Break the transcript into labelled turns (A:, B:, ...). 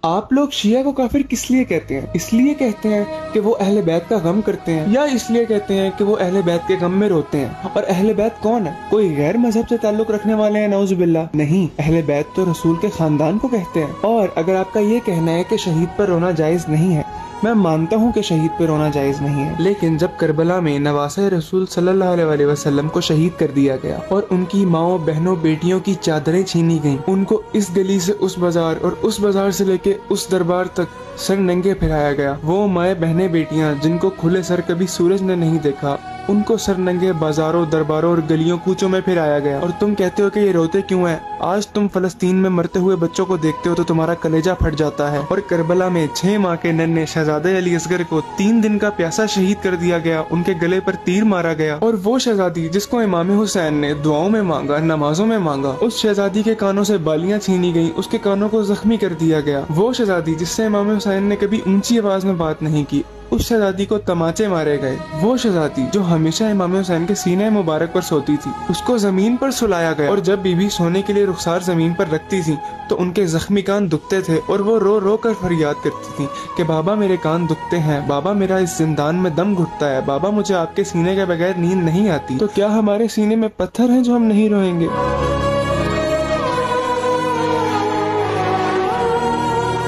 A: آپ لوگ شیعہ کو کافر کس لیے کہتے ہیں؟ اس لیے کہتے ہیں کہ وہ اہل بیت کا غم کرتے ہیں، یا اس لیے کہتے ہیں کہ وہ اہل بیت کے غم میں روتے ہیں؟ اور اہل بیت کون ہے؟ کوئی غیر مذہب سے تعلق رکھنے والے ہیں؟ نعوذ باللہ نہیں، اہل بیت تو رسول کے خاندان کو کہتے ہیں۔ اور اگر آپ کا یہ کہنا ہے کہ شہید پر رونا جائز نہیں ہے، میں مانتا ہوں کہ شہید پہ رونا جائز نہیں ہے، لیکن جب کربلا میں نواسۂ رسول صلی اللہ علیہ وسلم کو شہید کر دیا گیا اور ان کی ماؤں بہنوں بیٹیوں کی چادریں چھینی گئیں، ان کو اس گلی سے اس بازار اور اس بازار سے لے کے اس دربار تک سر ننگے پھرایا گیا، وہ مائیں بہنیں بیٹیاں جن کو کھلے سر کبھی سورج نے نہیں دیکھا، ان کو سر ننگے بازاروں درباروں اور گلیوں کوچوں میں پھرایا گیا، اور تم کہتے ہو کہ یہ روتے کیوں ہیں؟ آج تم فلسطین میں مرتے ہوئے بچوں کو دیکھتے ہو تو تمہارا کلیجہ پھٹ جاتا ہے۔ اور کربلا میں 6 ماہ کے ننھے شہزادے علی اصغر کو 3 دن کا پیاسا شہید کر دیا گیا، ان کے گلے پر تیر مارا گیا، اور وہ شہزادی جس کو امام حسین نے دعاؤں میں مانگا، نمازوں میں مانگا، اس شہزادی کے کانوں سے بالیاں چھینی گئیں، اس کے کانوں کو زخمی کر دیا گیا۔ وہ شہزادی جس سے امام حسین نے کبھی اونچی آواز میں بات نہیں کی، اس شہزادی کو تماچے مارے گئے۔ وہ شہزادی جو ہمیشہ امام حسین کے سینے مبارک پر سوتی تھی، اس کو زمین پر سلایا گیا، اور جب بی بی سونے کے لیے رخسار زمین پر رکھتی تھی تو ان کے زخمی کان دکھتے تھے، اور وہ رو رو کر فریاد کرتی تھی کہ بابا میرے کان دکھتے ہیں، بابا میرا اس زندان میں دم گھٹتا ہے، بابا مجھے آپ کے سینے کے بغیر نیند نہیں آتی۔ تو کیا ہمارے سینے میں پتھر ہیں جو ہم نہیں روئیں گے؟